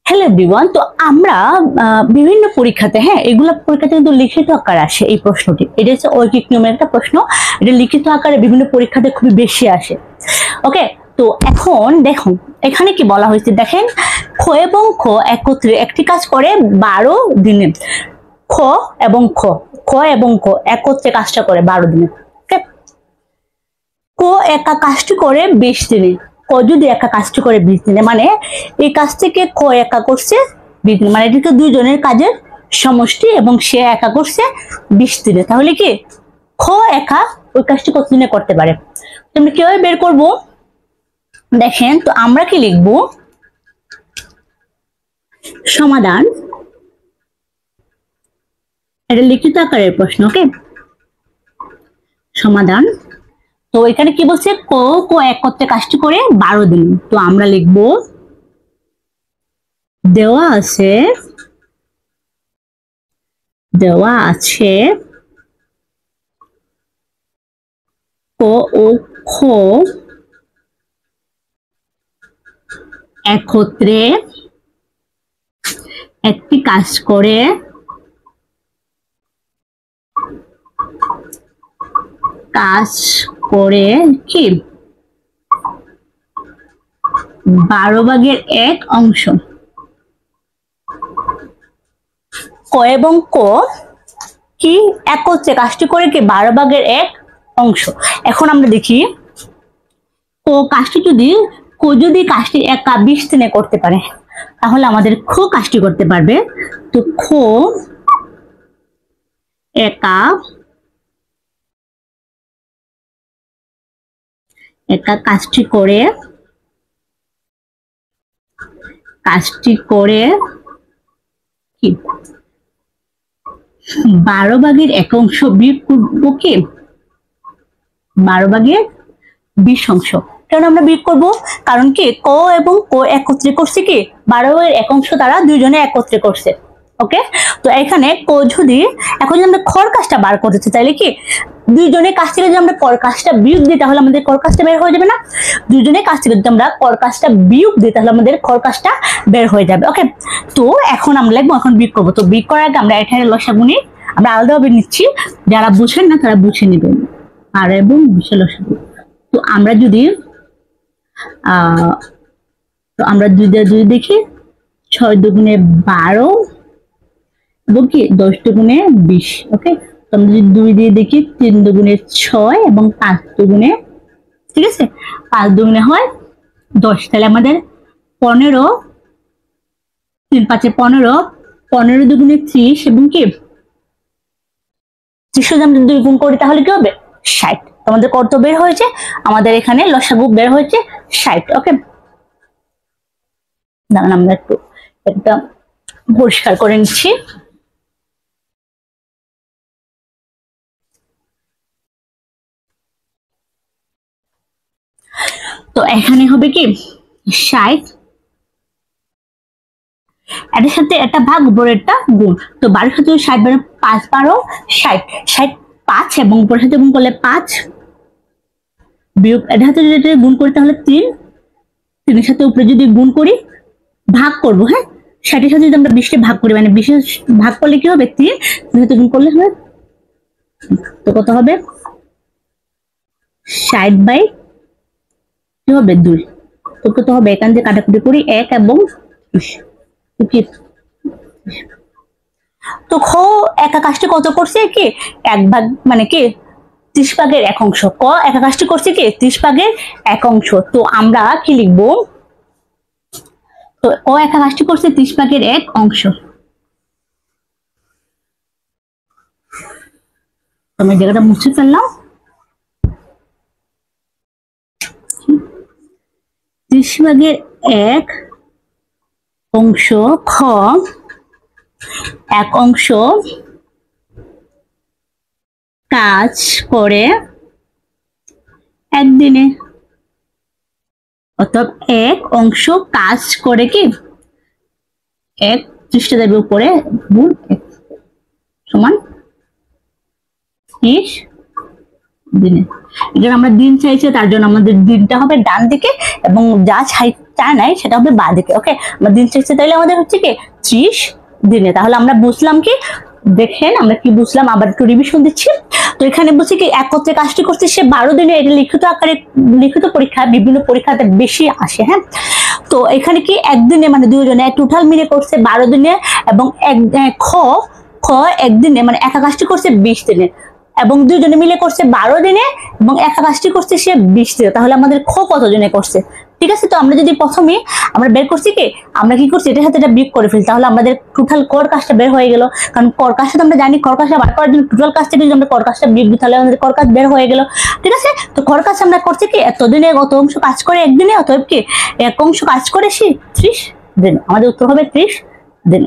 Hello everyone, তো আমরা বিভিন্ন পরীক্ষাতে এগুলা পরীক্ষাতে কিন্তু লিখিত আকারে আসে এই প্রশ্নটি। এটা হচ্ছে ঐকিক নিয়মের একটা প্রশ্ন। এটা লিখিত আকারে বিভিন্ন পরীক্ষাতে খুবই বেশি আসে। ওকে, তো এখন দেখুন এখানে কি বলা হয়েছে, দেখেন খ এবং খ একত্রে একটি কাজ করে 12 দিনে। খ এবং খ একত্রে কাজটা করে 12 দিনে। ওকে, ক একা কাজটি করে 20 দিনে। ক যদি একা কাজটি করে 20 দিনে, মানে এই কাজ থেকে ক একা করছে 20 দিনে, মানে এটিকে দুইজনের কাজের সমষ্টি এবং সে একা করছে 20 দিনে। তাহলে কি খ একা ওই কাজটি কত দিনে করতে পারে? আমরা কিভাবে বের করব? দেখেন, তো আমরা কি লিখব? সমাধান, এটা লিখিত আকারের প্রশ্ন। ওকে, সমাধান। তো এখানে কি বলছে, ক একত্রে কাজটি করে 12 দিন। তো আমরা লিখব দেওয়া আছে ক ও খ একত্রে একটি কাজ করে কি 12 ভাগের 1 অংশ। ক এবং ক কি একত্রে কাজটি করে কি 12 ভাগের 1 অংশ। এখন আমরা দেখি যদি কাজটি একা 20 দিনে করতে পারে, তাহলে আমাদের খ কাজটি করতে পারবে। তো খ একা কাজটি করে কি 12 ভাগের 1 অংশ বিয়োগ করবো কি 12 ভাগের 20 অংশ। কেন আমরা বিয়োগ করবো? কারণ কি ক এবং ক একত্রে করছে কি 12-এর 1 অংশ তারা দুইজনে একত্রে করছে। ওকে, তো এখানে ক যদি এখন যদি আমরা খর কাজটা বার করতে চাইলে কি দুইজনের কাছ থেকে যদি আমরা কর কাজটা বিয়োগ দিই তাহলে আমাদের কর কাজটা বের হয়ে যাবে না? দুইজনের কাছ থেকে যদি আমরা কর কাজটা বিয়োগ দিই তাহলে আমাদের খর কাজটা বের হয়ে যাবে। ওকে, তো এখন আমরা লিখবো, এখন বিয়োগ করবো। তো বিয়োগ করার আগে আমরা এখানে লসাগু নিই, আমরা আলাদাভাবে নিচ্ছি, যারা বুঝেন না তারা বুঝে নেবেন। আর এবং লসাগু, তো আমরা যদি দুই দেখি 6 দুগুণে 12 এবং কি 10 দুগুণে 20। ওকে, তো আমরা যদি 2 দিয়ে দেখি 3 দুগুণে 6 এবং 5 দুগুণে, ঠিক আছে, 5 দুগুণে হয় 10। তাহলে আমাদের 15, 3 5 15, 15 দুগুণে 30 এবং কি 30 যদি আমরা 2 গুণ করি তাহলে কি হবে 60। আমাদের কত বের হয়েছে? আমাদের এখানে লসাগু বের হয়েছে 60। ওকে, দাঁড়ান আমরা একটা পরিষ্কার করে নিচ্ছি। তো এখানে হবে কি 60, এটার সাথে একটা ভাগ উপরে একটা গুণ। তো 12 সাথে 60 মানে 5 12 60, 60 5 এবং উপরের সাথে গুণ করলে 5 বিয়োগ এটার সাথে যদি গুণ করি তাহলে 3, 3 সাথে উপরে যদি গুণ করি ভাগ করব, 60-এর সাথে যদি আমরা 20 ভাগ করি, মানে 20 ভাগ করলে কি হবে 3, 3 সাথে গুণ করলে হবে, তো কত হবে 60/2 তো কত হবে? এখান থেকে কাটাকুটি করি 1 এবং 20। তো খ একা কাজটি কত করছে কি 1 ভাগ, মানে কি 30 ভাগের 1 অংশ। ক একা কাজটি করছে কি 30 ভাগের 1 অংশ। তো আমরা কি লিখবো? তো ক একা কাজটি করছে 30 ভাগের 1 অংশ। আমি জায়গাটা মুছে ফেললাম। 30 ভাগের 1 অংশ খ 1 অংশ কাজ করে 1 দিনে, অর্থাৎ 1 অংশ কাজ করে কি 1 30টা দেবে উপরে গুণ 1 সমান 30 দিনে। এখানে আমরা দিন চাইছে, তার জন্য আমাদের দিনটা হবে ডান দিকে এবং যা 4 নাই, সেটা হবে বাঁদিকে। ওকে, আমরা দিন শেষে তাইলে আমাদের হচ্ছে কি 30 দিনে। তাহলে আমরা বুঝলাম কি, দেখেন আমরা কি বুঝলাম, আবার একটু রিভিশন দিচ্ছি। তো এখানে বলছি কি একত্রে কাজটি করছে সে 12 দিনে, এটা লিখিত আকারে, লিখিত পরীক্ষা বিভিন্ন পরীক্ষাতে বেশি আসে। হ্যাঁ, তো এখানে কি একদিনে মানে দুজনে টোটাল মিলে করছে 12 দিনে, এবং খ একদিনে মানে একা কাজটি করছে 20 দিনে, এবং দুজনে মিলে করছে 12 দিনে, এবং একা কাজটি করছে সে 20 দিনে। তাহলে আমাদের খ কতজনে করছে? ঠিক আছে, তো আমরা যদি প্রথমে আমরা বের করছি কি, আমরা কি করছি এটার সাথে এটা বিয়োগ করে ফেলি, তাহলে আমাদের টোটাল কর কাজটা বের হয়ে গেল। কারণ কর কাজটা আমরা জানি, কর কাজটা বার করার জন্য টোটাল কাজটা যদি আমরা কর কাজটা বিয়োগ দিই তাহলে আমাদের কর কাজ বের হয়ে গেল। ঠিক আছে, তো কর কাজ আমরা করছি কি এতদিনে কত অংশ কাজ করে একদিনে, অতএব কি 1 অংশ কাজ করে সে 30 দিন। আমাদের উত্তর হবে 30 দিন।